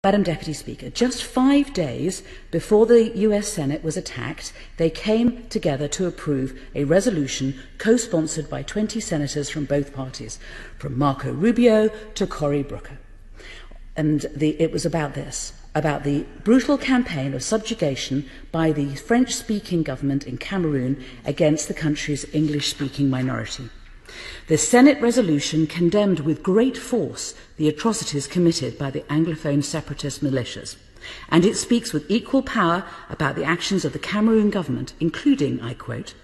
Madam Deputy Speaker, just 5 days before the US Senate was attacked, they came together to approve a resolution co-sponsored by 20 senators from both parties, from Marco Rubio to Cory Booker. And it was about this, about the brutal campaign of subjugation by the French-speaking government in Cameroon against the country's English-speaking minority. The Senate resolution condemned with great force the atrocities committed by the Anglophone separatist militias, and it speaks with equal power about the actions of the Cameroon government, including, I quote,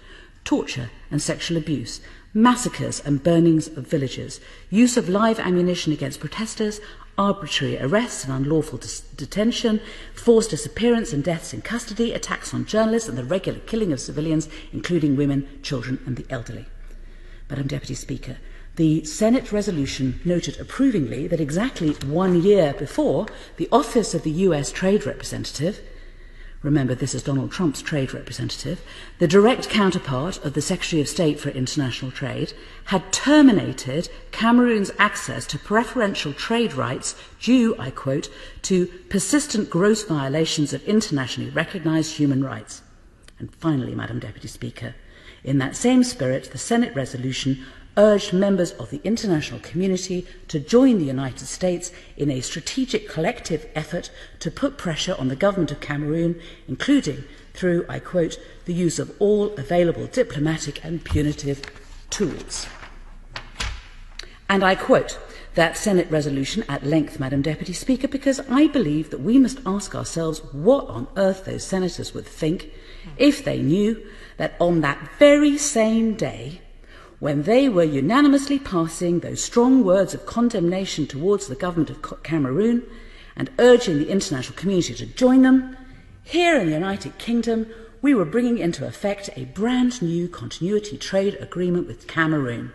torture and sexual abuse, massacres and burnings of villages, use of live ammunition against protesters, arbitrary arrests and unlawful detention, forced disappearance and deaths in custody, attacks on journalists and the regular killing of civilians, including women, children and the elderly. Madam Deputy Speaker, the Senate resolution noted approvingly that exactly 1 year before, the Office of the US Trade Representative, remember this is Donald Trump's trade representative, the direct counterpart of the Secretary of State for International Trade, had terminated Cameroon's access to preferential trade rights due, I quote, to persistent gross violations of internationally recognised human rights. And finally, Madam Deputy Speaker, in that same spirit, the Senate resolution urged members of the international community to join the United States in a strategic collective effort to put pressure on the government of Cameroon, including through, I quote, the use of all available diplomatic and punitive tools. And I quote that Senate resolution at length, Madam Deputy Speaker, because I believe that we must ask ourselves what on earth those senators would think if they knew that on that very same day, when they were unanimously passing those strong words of condemnation towards the government of Cameroon and urging the international community to join them, here in the United Kingdom, we were bringing into effect a brand new continuity trade agreement with Cameroon,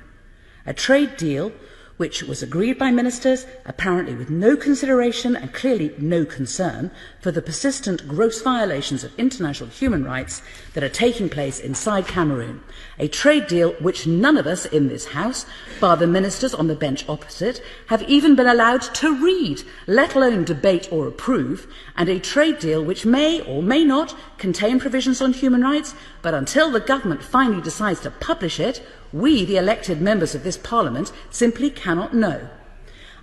a trade deal which was agreed by ministers, apparently with no consideration and clearly no concern for the persistent gross violations of international human rights that are taking place inside Cameroon. A trade deal which none of us in this House, bar the ministers on the bench opposite, have even been allowed to read, let alone debate or approve, and a trade deal which may or may not contain provisions on human rights, but until the government finally decides to publish it, we, the elected members of this Parliament, simply cannot know.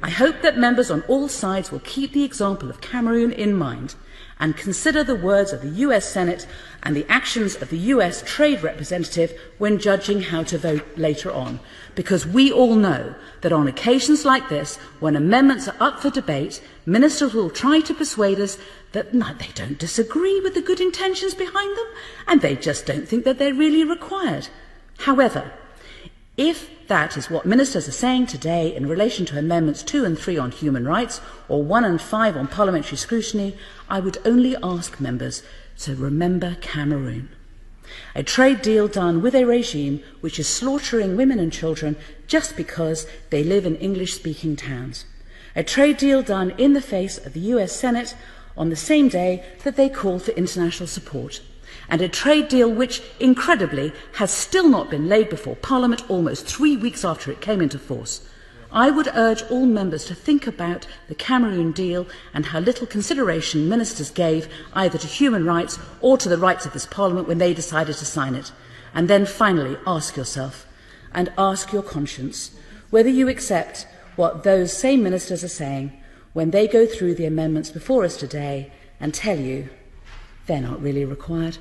I hope that members on all sides will keep the example of Cameroon in mind and consider the words of the US Senate and the actions of the US Trade Representative when judging how to vote later on, because we all know that on occasions like this, when amendments are up for debate, ministers will try to persuade us that they don't disagree with the good intentions behind them and they just don't think that they're really required. However, if that is what ministers are saying today in relation to Amendments 2 and 3 on human rights, or 1 and 5 on parliamentary scrutiny, I would only ask members to remember Cameroon. A trade deal done with a regime which is slaughtering women and children just because they live in English-speaking towns. A trade deal done in the face of the US Senate on the same day that they call for international support. And a trade deal which, incredibly, has still not been laid before Parliament almost 3 weeks after it came into force. I would urge all members to think about the Cameroon deal and how little consideration ministers gave either to human rights or to the rights of this Parliament when they decided to sign it. And then finally ask yourself and ask your conscience whether you accept what those same ministers are saying when they go through the amendments before us today and tell you they're not really required.